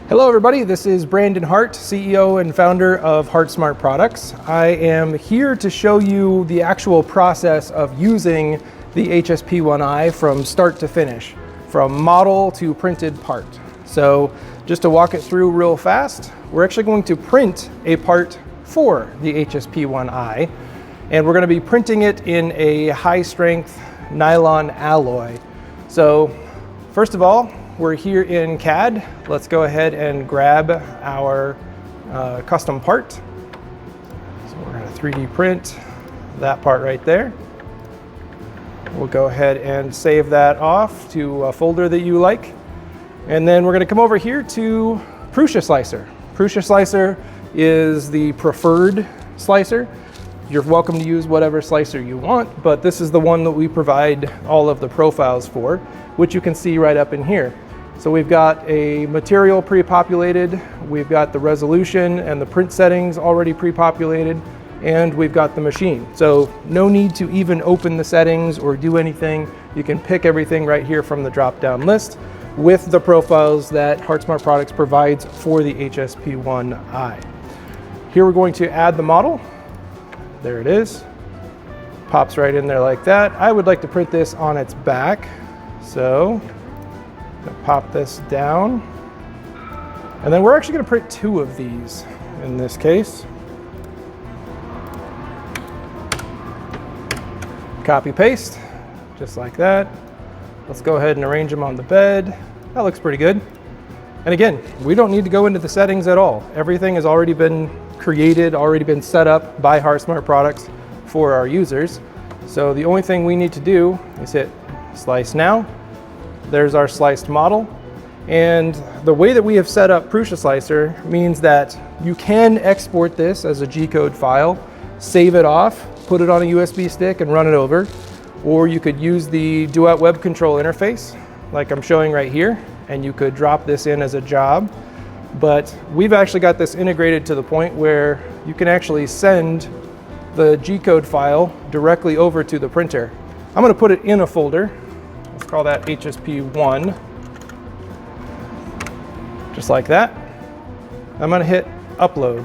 Hello everybody, this is Brandon Hart, CEO and founder of HeartSmart Products. I am here to show you the actual process of using the HSP1i from start to finish, from model to printed part. So just to walk it through real fast, we're actually going to print a part for the HSP1i, and we're going to be printing it in a high strength nylon alloy. So first of all, we're here in CAD. Let's go ahead and grab our custom part. So we're going to 3D print that part right there. We'll go ahead and save that off to a folder that you like. And then we're going to come over here to Prusa Slicer. Prusa Slicer is the preferred slicer. You're welcome to use whatever slicer you want, but this is the one that we provide all of the profiles for, which you can see right up in here. So we've got a material pre-populated, we've got the resolution and the print settings already pre-populated, and we've got the machine. So no need to even open the settings or do anything. You can pick everything right here from the drop-down list with the profiles that HeartSmart Products provides for the HSP1i. Here we're going to add the model. There it is. Pops right in there like that. I would like to print this on its back. So pop this down, and then we're actually going to print two of these in this case. Copy paste, just like that. Let's go ahead and arrange them on the bed. That looks pretty good. And again, we don't need to go into the settings at all. Everything has already been created, already been set up by HeartSmart Products for our users. So the only thing we need to do is hit slice now. There's our sliced model. And the way that we have set up Prusa Slicer means that you can export this as a G-code file, save it off, put it on a USB stick and run it over. Or you could use the Duet Web Control interface, like I'm showing right here, and you could drop this in as a job. But we've actually got this integrated to the point where you can actually send the G-code file directly over to the printer. I'm going to put it in a folder. Let's call that HSP1, just like that. I'm going to hit upload.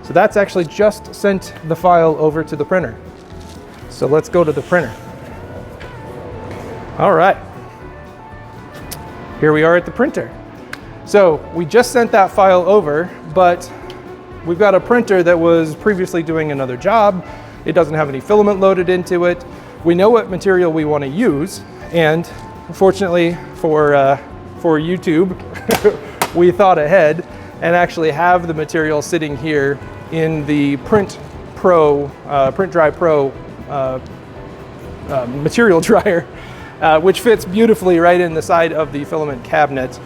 So that's actually just sent the file over to the printer. So let's go to the printer. All right. Here we are at the printer. So we just sent that file over, but we've got a printer that was previously doing another job. It doesn't have any filament loaded into it. We know what material we want to use, and fortunately for YouTube, we thought ahead and actually have the material sitting here in the Print Dry Pro material dryer, which fits beautifully right in the side of the filament cabinet.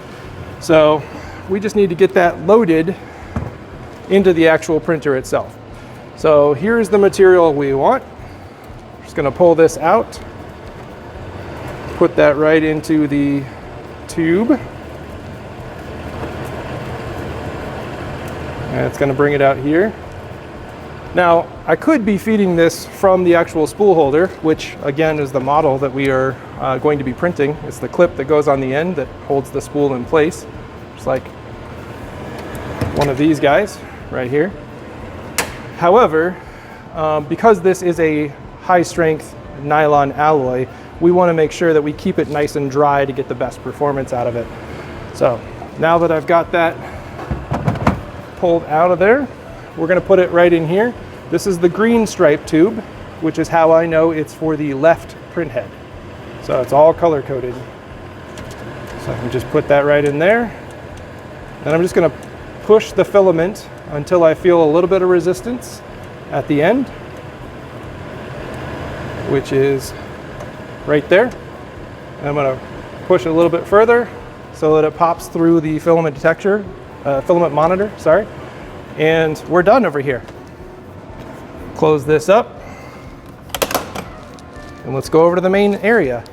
So we just need to get that loaded into the actual printer itself. So here's the material we want. Just going to pull this out, put that right into the tube, and it's going to bring it out here. Now, I could be feeding this from the actual spool holder, which again is the model that we are going to be printing. It's the clip that goes on the end that holds the spool in place, just like one of these guys right here. However, because this is a high strength nylon alloy, we want to make sure that we keep it nice and dry to get the best performance out of it. So now that I've got that pulled out of there, we're going to put it right in here. This is the green stripe tube, which is how I know it's for the left print head. So it's all color coded. So I can just put that right in there. And I'm just going to push the filament until I feel a little bit of resistance at the end, which is right there. And I'm going to push it a little bit further so that it pops through the filament detector, filament monitor, sorry. And we're done over here. Close this up. And let's go over to the main area.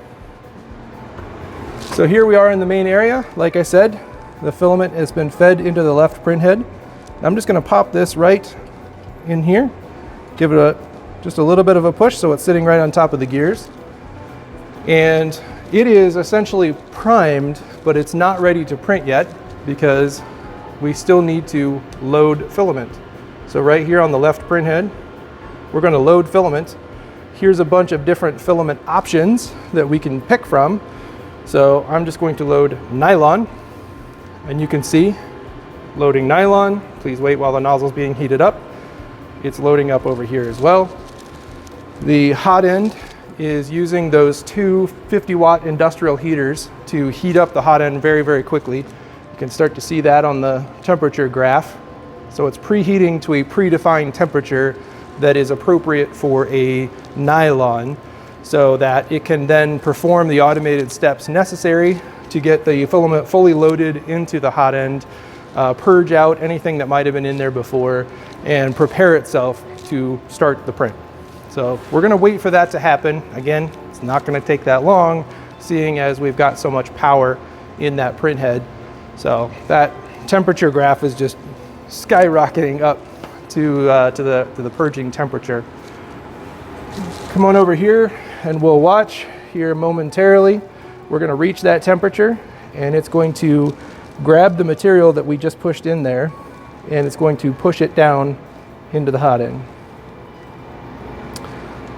So here we are in the main area. Like I said, the filament has been fed into the left print head. I'm just going to pop this right in here. Give it just a little bit of a push so it's sitting right on top of the gears. And it is essentially primed, but it's not ready to print yet. because we still need to load filament. So right here on the left print head, we're going to load filament. Here's a bunch of different filament options that we can pick from. So I'm just going to load nylon, and you can see loading nylon. Please wait while the nozzle is being heated up. It's loading up over here as well. The hot end is using those two 50-watt industrial heaters to heat up the hot end very, very quickly. You can start to see that on the temperature graph. So it's preheating to a predefined temperature that is appropriate for a nylon, so that it can then perform the automated steps necessary to get the filament fully loaded into the hot end, purge out anything that might have been in there before, and prepare itself to start the print. So we're going to wait for that to happen. Again, it's not going to take that long, seeing as we've got so much power in that print head. So that temperature graph is just skyrocketing up to the purging temperature. Come on over here and we'll watch here momentarily. We're going to reach that temperature, and it's going to grab the material that we just pushed in there, and it's going to push it down into the hot end.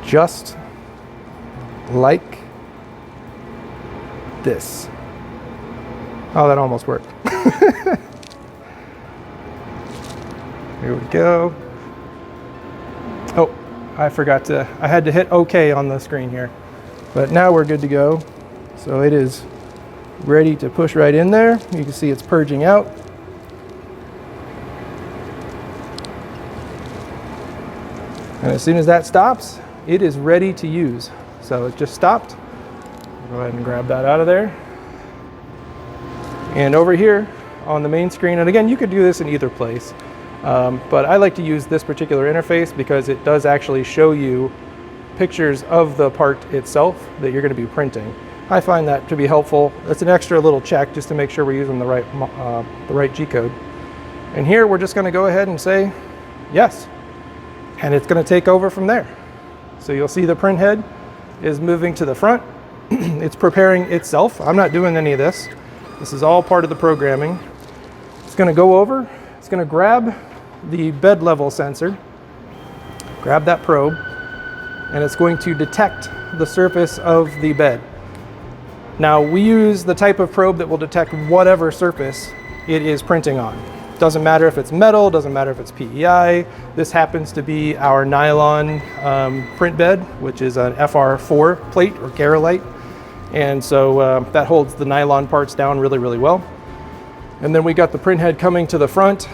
Just like this. Oh, that almost worked. Here we go. Oh, I had to hit OK on the screen here. But now we're good to go. So it is ready to push right in there. You can see it's purging out. And as soon as that stops, it is ready to use. So it just stopped. Go ahead and grab that out of there. And over here on the main screen, and again, you could do this in either place, but I like to use this particular interface because it does actually show you pictures of the part itself that you're going to be printing. I find that to be helpful. It's an extra little check just to make sure we're using the right G-code. And here we're just going to go ahead and say yes, and it's going to take over from there. So you'll see the print head is moving to the front. It's preparing itself. I'm not doing any of this. This is all part of the programming. It's going to go over, it's going to grab the bed level sensor, grab that probe, and it's going to detect the surface of the bed. Now, we use the type of probe that will detect whatever surface it is printing on. Doesn't matter if it's metal, doesn't matter if it's PEI. This happens to be our nylon print bed, which is an FR4 plate or Garolite. And so that holds the nylon parts down really, really well. And then we got the print head coming to the front.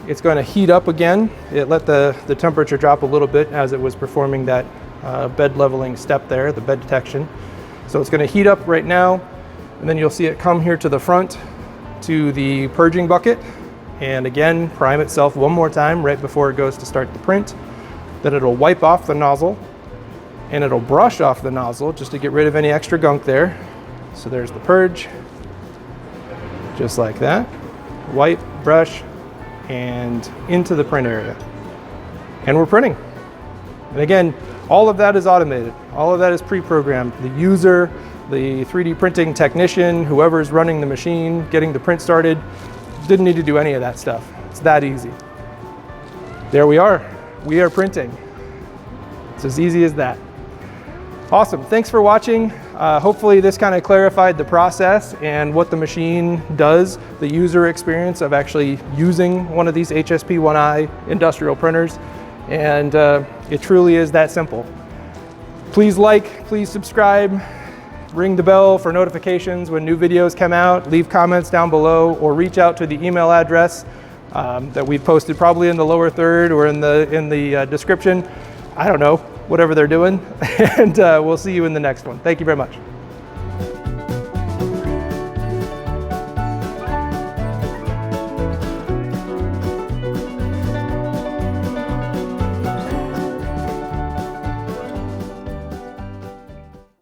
It's going to heat up again. It let the temperature drop a little bit as it was performing that bed leveling step there, the bed detection. So it's going to heat up right now, and then you'll see it come here to the front to the purging bucket, and again prime itself one more time right before it goes to start the print. Then it'll wipe off the nozzle, and it'll brush off the nozzle just to get rid of any extra gunk there. So there's the purge, just like that. Wipe, brush, and into the print area. And we're printing. And again, all of that is automated. All of that is pre-programmed. The user, the 3D printing technician, whoever's running the machine, getting the print started, didn't need to do any of that stuff. It's that easy. There we are. We are printing. It's as easy as that. Awesome. Thanks for watching. Hopefully this kind of clarified the process and what the machine does, the user experience of actually using one of these HSP1i industrial printers. And it truly is that simple. Please like, please subscribe, ring the bell for notifications when new videos come out, leave comments down below, or reach out to the email address that we posted probably in the lower third or in the description. I don't know, whatever they're doing. And we'll see you in the next one. Thank you very much.